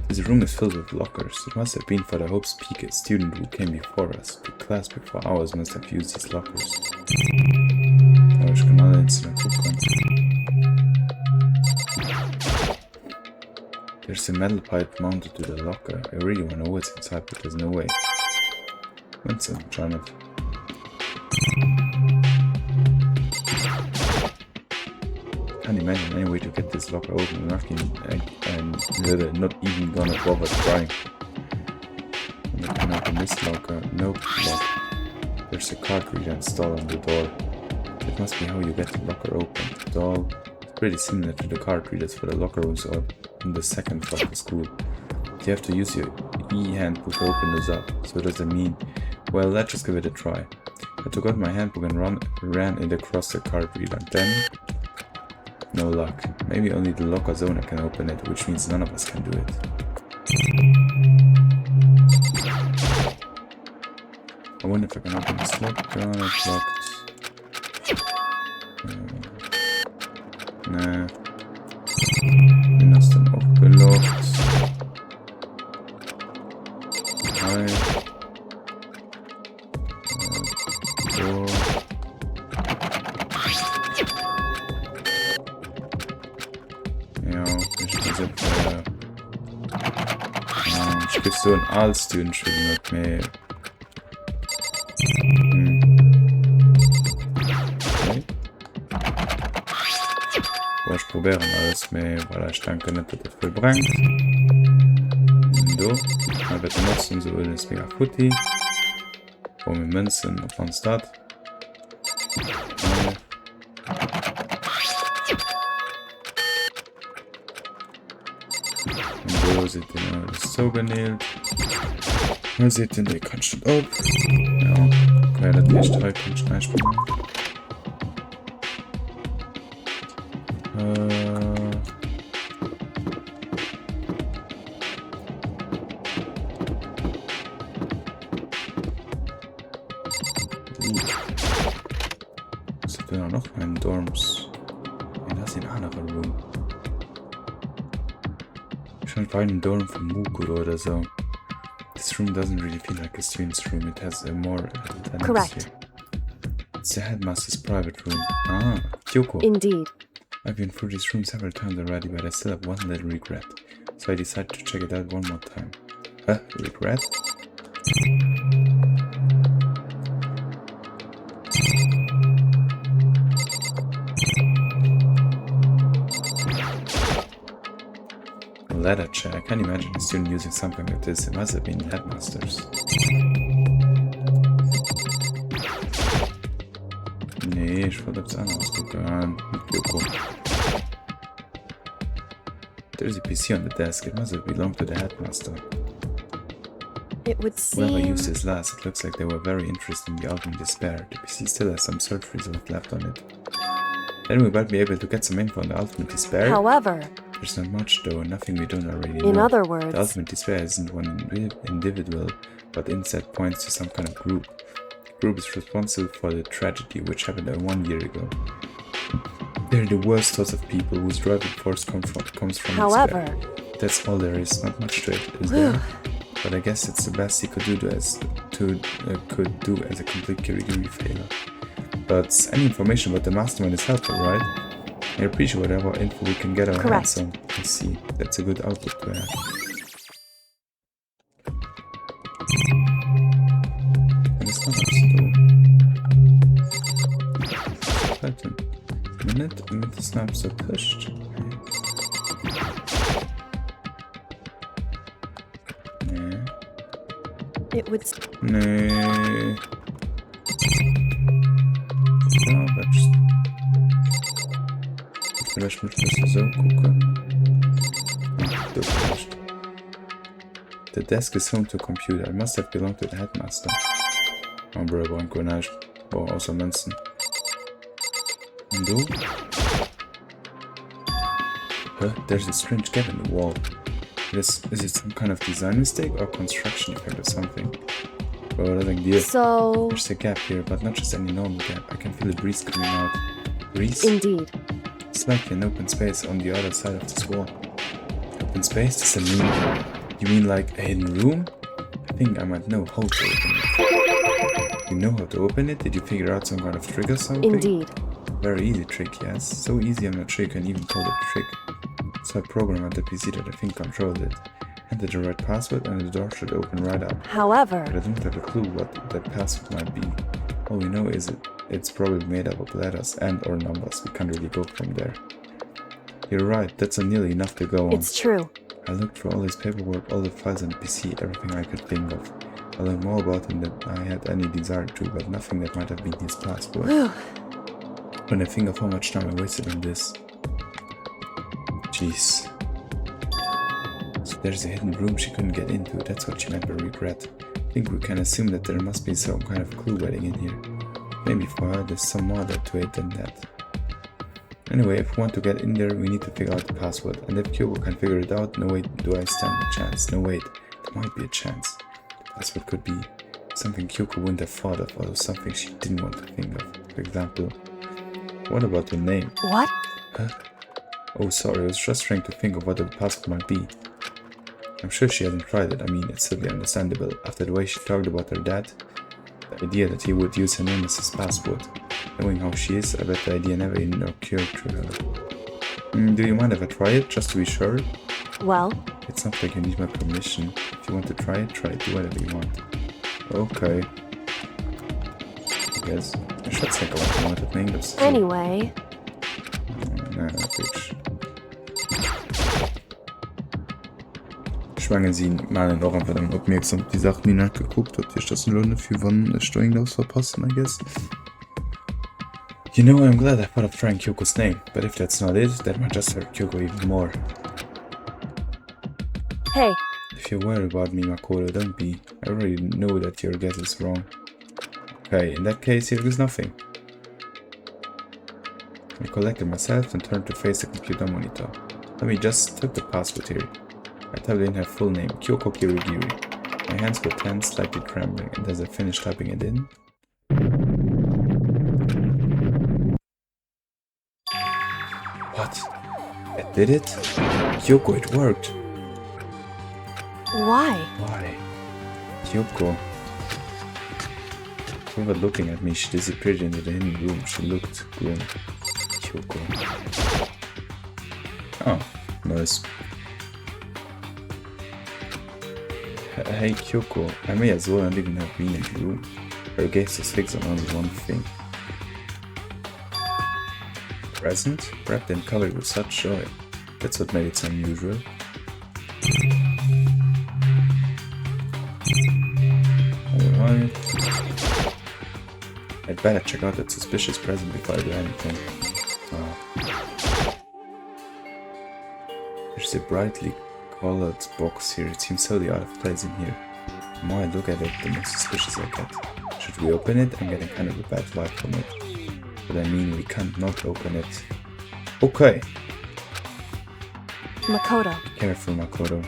This room is filled with lockers. It must have been for the Hope's Peak, a student who came before us. The class before ours must have used these lockers. Oh, ich kann alle jetzt mal gucken. There's a metal pipe mounted to the locker. I really want to know what's inside, but there's no way. What's in Janet? can't imagine any way to get this locker open. Not even gonna bother trying. I'm not gonna open this locker. Nope, lock. There's a card reader installed on the door. That must be how you get the locker open. Doll. It's pretty similar to the card readers for the locker rooms or in the second floor of the school. You have to use your e-handbook to open this up. So what does that mean? Well, let's just give it a try. I took out my handbook and ran it across the card reader. Then, no luck. Maybe only the locker owner can open it, which means none of us can do it. I wonder if I can open this locker. It's locked. Nah. Den ist dann auch gelockt. Hi. So. Ja, ich weiß nicht, ich bin so ein All-Student schon mit mir. Okay. Ich probieren alles, mais voilà, ich denke nicht, dass das viel bringt. So, ich werde nutzen, so ist mega Futti. Wo wir Münzen auf uns das. Und so seht ihr alles so genäht. Hier seht ihr, die kann schon auf. Ja, okay, das nicht 3 kann ich reinspielen. Was sind denn noch in Dorms? Ja, das ist ein anderer Room. Schon bei einem Dorm von Mook oder so. This room doesn't really feel like a student's room. It has a more atmosphere. Correct. It's the headmaster's private room. Ah, Kyoko. Indeed. I've been through this room several times already, but I still have one little regret. So I decided to check it out one more time. Regret? A ladder chair. I can't imagine a student using something like this. It must have been headmasters. Nee, ich wollte etwas anderes gucken. Mit Kyoko. There's a PC on the desk. It must have belonged to the headmaster. It would Whoever seem... used this last, it looks like they were very interested in the ultimate despair. The PC still has some search result left on it. Then we might be able to get some info on the ultimate despair. However, There's not much though, nothing we don't already know. in other The words, ultimate despair isn't one individual, but instead points to some kind of group. The group is responsible for the tragedy which happened 1 year ago. They're the worst sorts of people whose driving force comes from however, despair. That's all there is, not much to it, is there? But I guess it's the best he could do as a complete category failure. But any information about the mastermind is helpful, right? I appreciate whatever info we can get our hands on. I see. That's a good outlook to have. What is that? Button. Minute snaps are pushed. Nee. it would... Nee. Ja, aber just... Vielleicht muss ich das so gucken. Das vielleicht. The desk is home to a computer. It must have belonged to the headmaster. Oh, bro, ein Grenage. Oh, außer Münzen. Und du? Huh? There's a strange gap in the wall. Is it some kind of design mistake or construction effect or something? Bro, what I think dear. So... There's a gap here, but not just any normal gap. I can feel a breeze coming out. Breeze? Indeed. It's like an open space on the other side of this wall. Open space? Does that mean... You mean like a hidden room? I think I might know how to open it. You know how to open it? Did you figure out some kind of trick or something? Indeed. Very easy trick, yes. So easy I'm not sure you can even call it a trick. So I programmed at the PC that I think controlled it. Entered the right password and the door should open right up. However, But I don't have a clue what that password might be. All we know is it's probably made up of letters and or numbers. We can't really go from there. You're right, that's nearly enough to go on. It's true. I looked through all his paperwork, all the files on the PC, everything I could think of. I learned more about him than I had any desire to, but nothing that might have been his passport. Whew. When I think of how much time I wasted on this. Jeez. So there's a hidden room she couldn't get into, that's what she meant by regret. I think we can assume that there must be some kind of clue waiting in here. Maybe for her there's some more to it than that. Anyway, if we want to get in there, we need to figure out the password. And if Kyoko can figure it out, no way do I stand a chance. No wait, there might be a chance. The password could be something Kyoko wouldn't have thought of, or something she didn't want to think of. For example, what about the name? What? Huh? Oh, sorry, I was just trying to think of what the password might be. I'm sure she hasn't tried it. I mean, it's certainly understandable. After the way she talked about her dad, the idea that he would use her name as his password. Knowing how she is, I bet the idea never even occurred to her. Do you mind if I try it, just to be sure? Well, It's not like you need my permission. If you want to try it, do whatever you want. Okay. I guess. I should think about what it means. anyway. Bitch. Schwangen sie malen auch einfach dann aufmerksam die Sachen, die nachgeguckt hat. Hier ist das ein Lohn für wann Steuern das verpassen, I guess. You know, I'm glad I thought of trying Kyoko's name, but if that's not it, that might just hurt Kyoko even more. Hey, If you're worried about me, Makoto, don't be. I already know that your guess is wrong. Okay, in that case, here is nothing. I collected myself and turned to face the computer monitor. Let me just type the password here. I typed in her full name, Kyoko Kirigiri. My hands were tense, slightly trembling, and as I finished typing it in... What? That did it? Kyoko, it worked! why? Why? Kyoko. Without looking at me, she disappeared into the hidden room. She looked grim. Kyoko. Oh, nice. Hey Kyoko, I may as well not even have been in the room. Her gaze was fixed on only one thing. Present? Wrapped and covered with such joy. That's what made it so unusual. Alright. I'd better check out that suspicious present before I do anything. There's a brightly colored box here. It seems totally out of place in here. The more I look at it, the more suspicious I get. Should we open it? I'm getting kind of a bad vibe from it. But I mean, we can't not open it. Okay. Makoto. Careful, Makoto.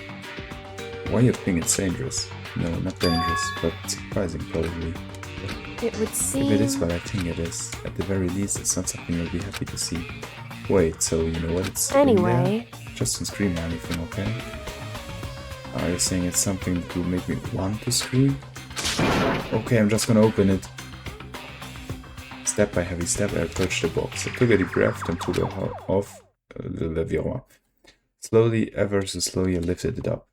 Why you think it's dangerous? No, not dangerous, but surprising probably. It would seem... If it is what I think it is, at the very least it's not something you'll be happy to see. Wait, so you know what it's in Anyway... there? Just don't scream or anything, okay? Are you saying it's something that will make me want to scream? Okay, I'm just gonna open it. Step by heavy step, I approached the box. I took a deep breath and took off the leviron. Slowly, ever so slowly, I lifted it up.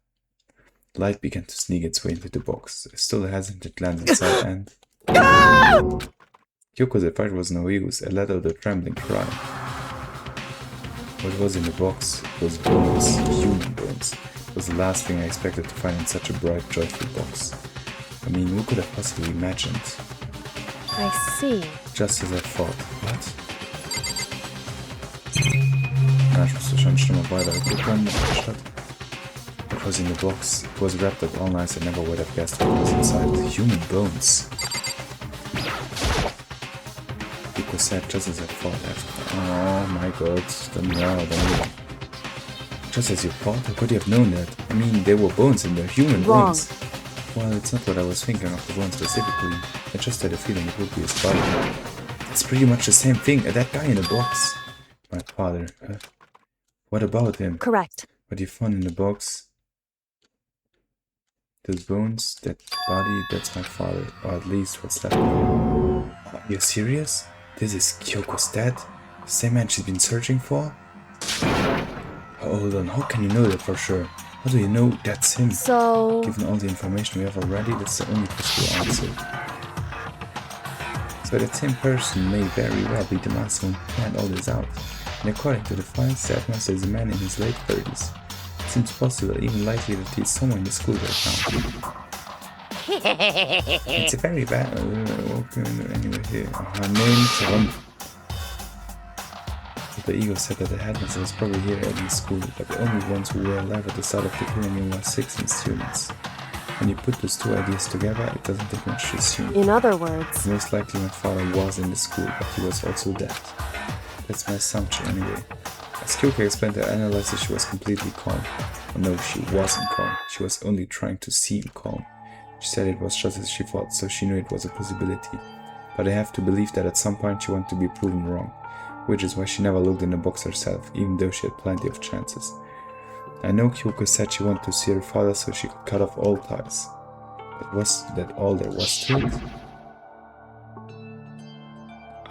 Light began to sneak its way into the box. I stole a hesitant glance inside and... Kyoko's advice was no use. I let out a trembling cry. What was in the box was bones, human bones. It was the last thing I expected to find in such a bright, joyful box. I mean, who could have possibly imagined? I see. Just as I thought. What? Ich muss wahrscheinlich schon mal weiter gucken, statt. What was in the box? It was wrapped up all nice. I never would have guessed what was inside. Human bones. It was said just as I thought. Oh my god. Then just as you thought? How could you have known that? I mean, there were bones in there. Human Wrong. bones. Well, it's not what I was thinking of the bone specifically. I just had a feeling it would be his body. It's pretty much the same thing. That guy in the box. My father. What about him? Correct. What you found in the box? Those bones, that body, that's my father. Or at least what's left of him. Are you serious? This is Kyoko's dad? The same man she's been searching for? Hold on, how can you know that for sure? How do you know that's him? So... Given all the information we have already, that's the only possible answer. So that same person may very well be the master who planned all this out. And according to the files, the headmaster is a man in his late 30s. It seems possible, even likely, that he's somewhere in the school right now. It's a very bad... anyway, here. Her name's Ron. The ego said that the headmaster was probably here at the school, but the only ones who were alive at the start of the pyramid were 16 students. When you put those two ideas together, it doesn't take much to assume. In other words, Most likely my father was in the school, but he was also dead. That's my assumption anyway. As Kyoko explained to her analyzer, she was completely calm. Well, no, she wasn't calm. She was only trying to seem calm. She said it was just as she thought, so she knew it was a possibility. But I have to believe that at some point she wanted to be proven wrong, which is why she never looked in the box herself, even though she had plenty of chances. I know Kyoko said she wanted to see her father so she could cut off all ties. But was that all there was to it?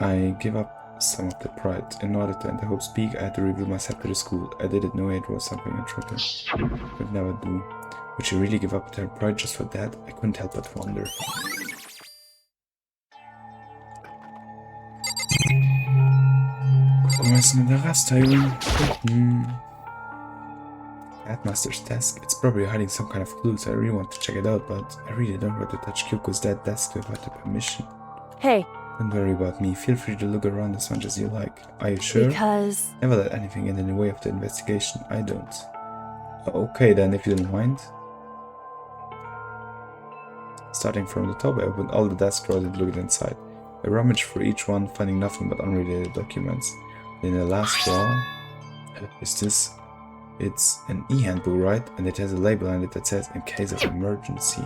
I give up some of the pride. In order to enter Hope's Peak, I had to reveal myself to the school. I didn't know it was something I would never do. Would she really give up her pride just for that? I couldn't help but wonder. Headmaster's desk. It's probably hiding some kind of clue, so I really want to check it out, but I really don't want to touch Kyoko's dead desk without her permission. hey, Don't worry about me. Feel free to look around as much as you like. Are you sure? because... Never let anything get in the way of the investigation. I don't. Okay then, if you don't mind. Starting from the top, I opened all the desk drawers and looked inside. I rummaged through each one, finding nothing but unrelated documents. In the last drawer... is this... It's an e-handbook, right? And it has a label on it that says, in case of emergency.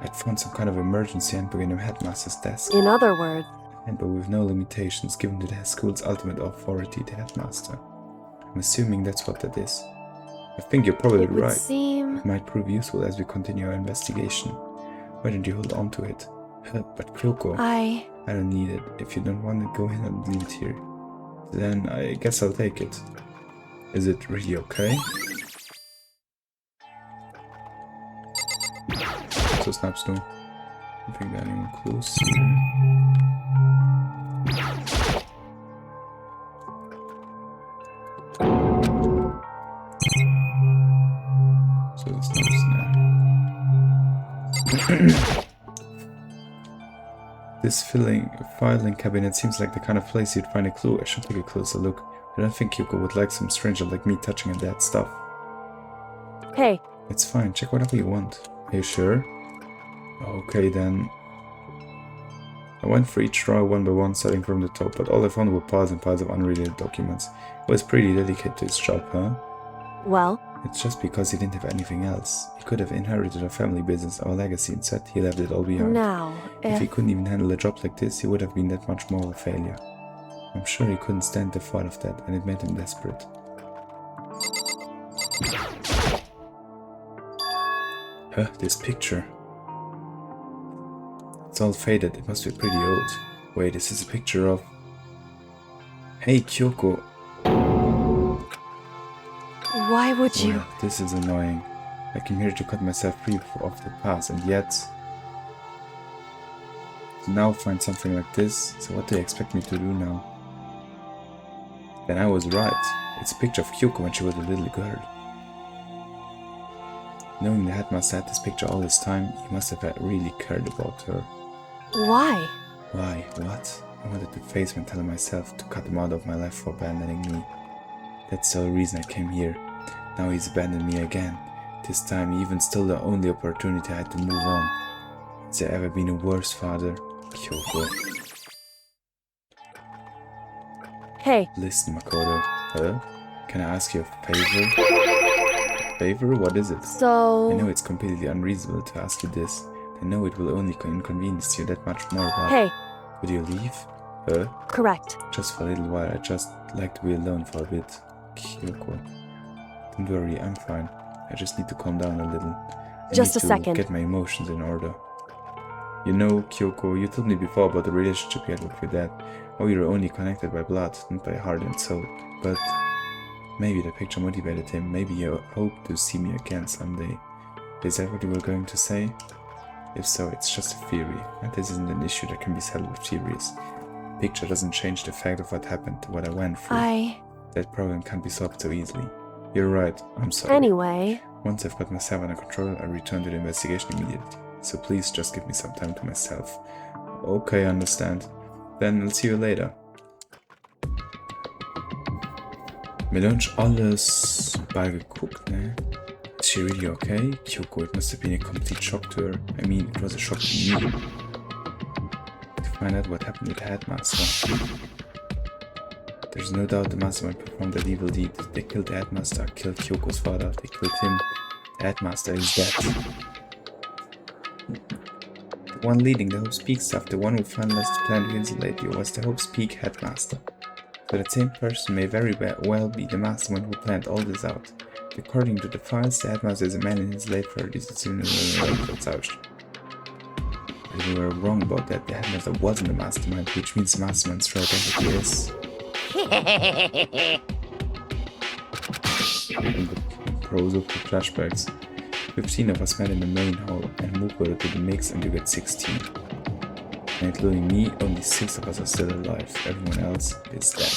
I'd found some kind of emergency handbook in the headmaster's desk. In other words, A handbook with no limitations, given to the school's ultimate authority, the headmaster. I'm assuming that's what that is. I think you're probably it would right. seem... It might prove useful as we continue our investigation. Why don't you hold on to it? But Kyoko, I don't need it. If you don't want it, go ahead and leave it here. Then I guess I'll take it. Is it really okay? So Snapstone. I think there are any clues here. So the snaps now. This filing cabinet seems like the kind of place you'd find a clue. I should take a closer look. I don't think Kyoko would like some stranger like me touching on that stuff. Hey, It's fine, check whatever you want. Are you sure? Okay then. I went through each drawer one by one, starting from the top, but all I found were piles and piles of unrelated documents. He was pretty dedicated to his job, huh? well, It's just because he didn't have anything else. He could have inherited our family business, our legacy, and said he left it all behind. now, If he if... couldn't even handle a job like this, he would have been that much more of a failure. I'm sure he couldn't stand the thought of that, and it made him desperate. This picture. It's all faded, it must be pretty old. Wait, this is a picture of... Hey, Kyoko. Why would you... Well, this is annoying. I came here to cut myself free of the past, and yet... to now find something like this, so what do you expect me to do now? Then I was right. It's a picture of Kyoko when she was a little girl. Knowing the headmaster had this picture all this time, he must have really cared about her. Why? Why? What? I wanted to face him and tell myself to cut him out of my life for abandoning me. That's the whole reason I came here. Now he's abandoned me again. This time he even stole the only opportunity I had to move on. Has there ever been a worse father? Kyoko. Hey, Listen, Makoto. Huh? Can I ask you a favor? A favor? What is it? so... I know it's completely unreasonable to ask you this. I know it will only inconvenience you that much more, but... Hey, Would you leave? Huh? correct. Just for a little while. I'd just like to be alone for a bit. Kyoko. Don't worry, I'm fine. I just need to calm down a little. I Just need a to second. get my emotions in order. You know, Kyoko, you told me before about the relationship you had with your dad. How you were only connected by blood, not by heart and soul. But maybe the picture motivated him. Maybe you hope to see me again someday. Is that what you were going to say? If so, it's just a theory, and this isn't an issue that can be settled with theories. picture doesn't change the fact of what happened, what I went through. That problem can't be solved so easily. You're right, I'm sorry. Anyway. Once I've got myself under control, I return to the investigation immediately. So please just give me some time to myself. Okay, I understand. Then I'll see you later. Mir lunch alles bald geguckt, ne? Is she really okay? Kyoko, it must have been a complete shock to her. I mean, it was a shock to me. To find out what happened with the headmaster. There's no doubt the mastermind performed that evil deed. They killed the headmaster, killed Kyoko's father, they killed him. The headmaster is dead. The one leading the Hope's Peak stuff, the one who finalized the plan to insulate you, was the Hope's Peak headmaster. So that same person may very well be the mastermind who planned all this out. According to the files, the headmaster is a man in his late 30s. But we were wrong about that. The headmaster wasn't the mastermind, which means the mastermind's true identity is... Pros of the flashbacks. 15 of us met in the main hall and moved over to the mix and you get 16. And including me, only 6 of us are still alive. Everyone else is dead.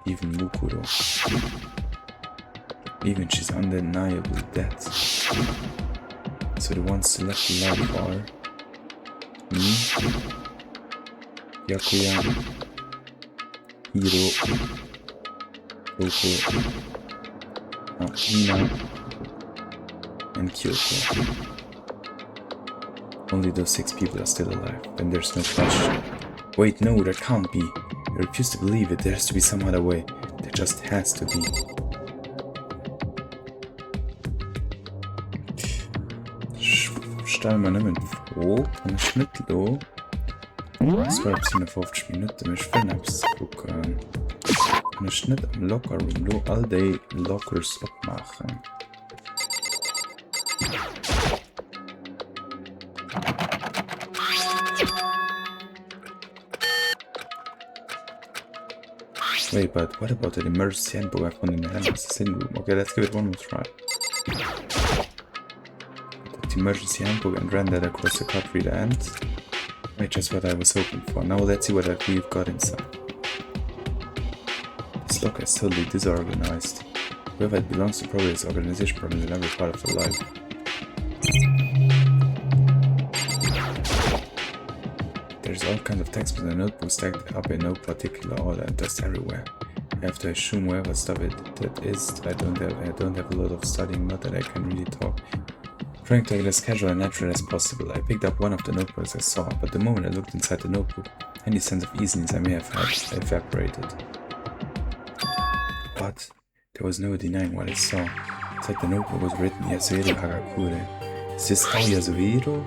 Even Mukuro. Even she's undeniably dead. So the ones still left alive are me, Yakuya, Hiro, Koko, Hina, and Kyoko. Only those 6 people are still alive, then there's no question. Wait, no, there can't be. I refuse to believe it, there has to be some other way. There just has to be. Stell mal nicht froh, kann ich nicht lo. Das war jetzt 50 Minuten, ich will nicht gucken. Kann ich nicht am Lockerroom lo all die Lockers abmachen. Wait, but what about the emergency handbook I found in the headmaster's room? Okay, let's give it one more try. The emergency handbook and ran that across the card reader and... Wait, just what I was hoping for. Now let's see what we've got inside. This locker is totally disorganized. Whoever it belongs to probably has organization problems in every part of their life. There's all kinds of textbooks and notebooks stacked up in no particular order and dust everywhere. I have to assume wherever stuff that is, I don't have a lot of studying, not that I can really talk. Trying to act as casual and natural as possible, I picked up one of the notebooks I saw, but the moment I looked inside the notebook, any sense of easiness I may have had evaporated. But there was no denying what I saw. Inside the notebook was written Yasuhiro Hagakure. Is this how Yasuhiro?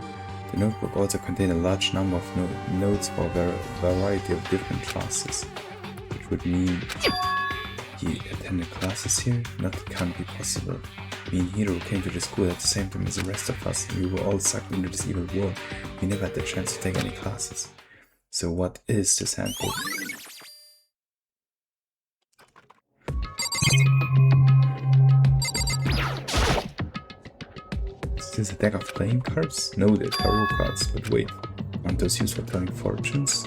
The notebook also contained a large number of notes for a variety of different classes, which would mean he attended classes here? That can't be possible. Me and Hiro came to the school at the same time as the rest of us, and we were all sucked into this evil world. We never had the chance to take any classes. So what is this handbook? Is this a deck of playing cards? No, they're tarot cards, but wait, aren't those used for telling fortunes?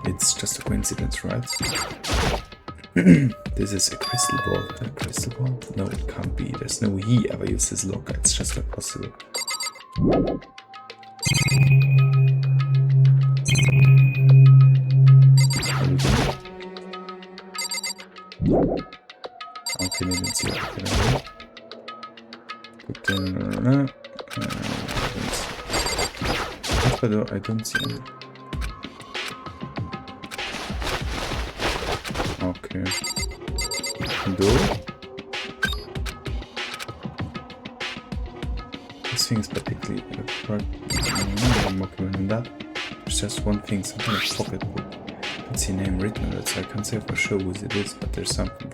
It's just a coincidence, right? This is a crystal ball. A crystal ball? No, it can't be. There's no way he ever used his locker. It's just not possible. Okay, we didn't see what I don't see any. Okay. Door. This thing is particularly I'm okay with that. There's just one thing, some kind of pocketbook. Don't see a name written on it, so I can't say for sure who it is, but there's something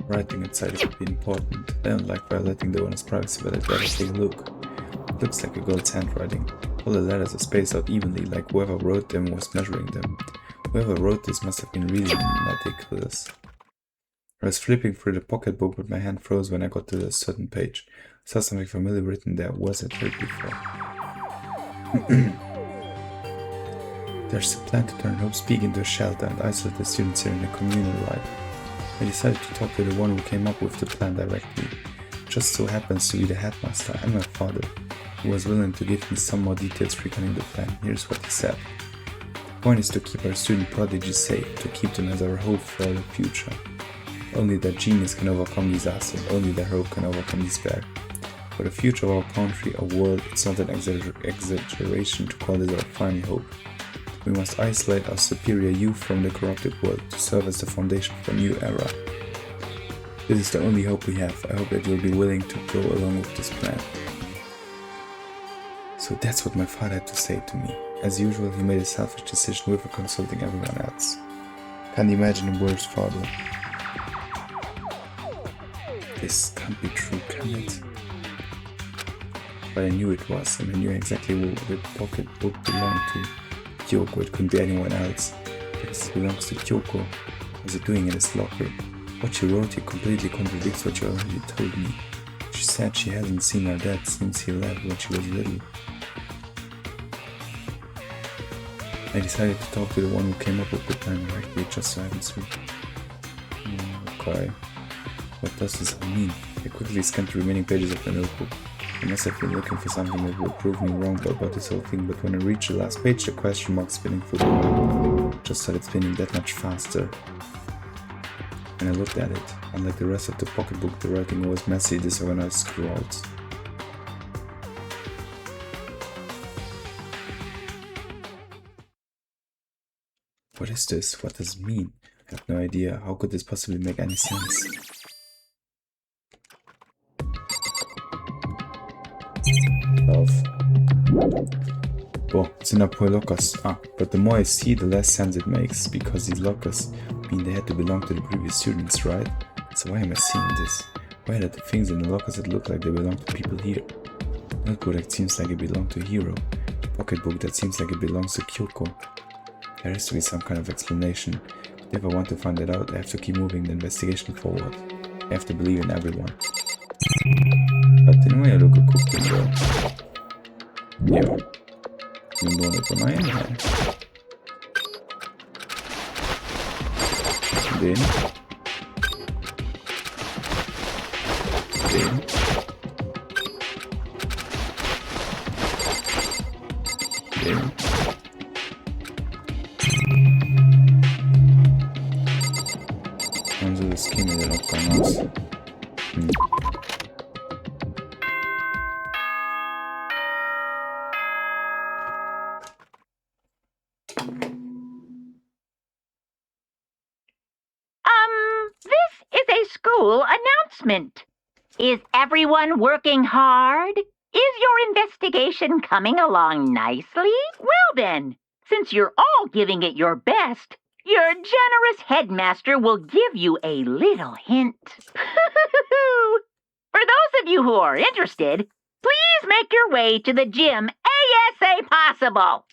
writing inside it could be important. I don't like violating the owner's privacy, but I'd better take a look. It looks like a girl's handwriting. All the letters are spaced out evenly, like whoever wrote them was measuring them. Whoever wrote this must have been really meticulous. I was flipping through the pocketbook, but my hand froze when I got to a certain page. I saw something familiar written there. Was it heard before? There's a plan to turn Hope's Peak into a shelter and isolate the students here in a communal life. I decided to talk to the one who came up with the plan directly. It just so happens to be the headmaster and my father, who was willing to give me some more details regarding the plan. Here's what he said. The point is to keep our student prodigies safe, to keep them as our hope for the future. Only their genius can overcome disaster, only their hope can overcome despair. For the future of our country, our world, it's not an exaggeration to call it our final hope. We must isolate our superior youth from the corrupted world to serve as the foundation for a new era. This is the only hope we have. I hope that you'll be willing to go along with this plan. So that's what my father had to say to me. As usual, he made a selfish decision without consulting everyone else. Can't imagine a worse father. This can't be true, can it? But I knew it was, and I knew exactly who the pocketbook belonged to. Kyoko, it couldn't be anyone else, because it belongs to Kyoko. What was it doing in his locker? What she wrote here completely contradicts what you already told me. She said she hasn't seen her dad since he left when she was little. I decided to talk to the one who came up with the plan directly, just so I haven't seen. Okay. What does this all mean? I quickly scanned the remaining pages of the notebook. I must have been looking for something that would prove me wrong about this whole thing, but when I reached the last page, the question mark spinning through the mind just started spinning that much faster. When I looked at it, unlike the rest of the pocketbook, the writing was messy, disorganized scrawls. What is this? What does it mean? I have no idea. How could this possibly make any sense? Oh, it's in our poor lockers. But the more I see, the less sense it makes, because these lockers mean they had to belong to the previous students, right? So why am I seeing this? Why are there the things in the lockers that look like they belong to people here? Notebook that seems like it belonged to Hero. Pocketbook that seems like it belongs to Kyoko. There has to be some kind of explanation. If I want to find it out, I have to keep moving the investigation forward. I have to believe in everyone. Continuăm el lucru cu Kéier. Eu. Nu bună pe mai e. Bine. Bine. Bine. Am să le schimbe de loc pe nas. This is a school announcement. Is everyone working hard? Is your investigation coming along nicely? Well then, since you're all giving it your best, your generous headmaster will give you a little hint. For those of you who are interested, please make your way to the gym ASAP possible.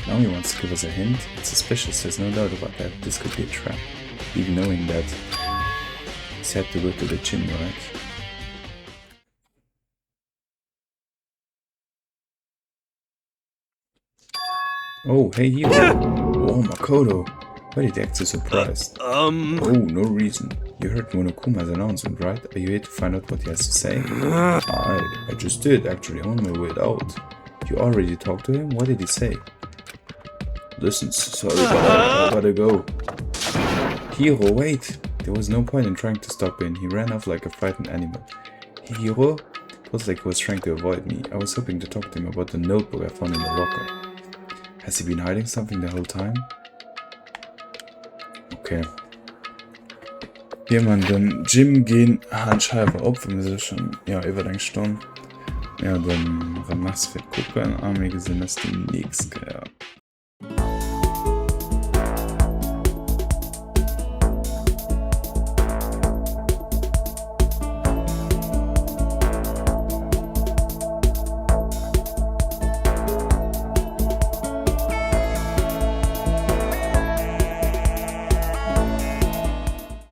Now he wants to give us a hint. It's suspicious, there's no doubt about that. This could be a trap. Even knowing that he's had to go to the gym, right? Oh, hey Hiro! Oh, Makoto! Why did you act so surprised? Oh, no reason. You heard Monokuma's announcement, right? Are you here to find out what he has to say? I just did, actually, on my way out. You already talked to him? What did he say? Listen, sorry, but I gotta go. Hiro, wait! There was no point in trying to stop him. He ran off like a frightened animal. Hiro? It was like he was trying to avoid me. I was hoping to talk to him about the notebook I found in the locker. Has he been hiding something the whole time? Okay. Jemanden Gym gehen, anscheinend op, wenn wir sie schon über den Stunde. Ja, dann was für gucken, wir gesehen, dass die nächste, ja.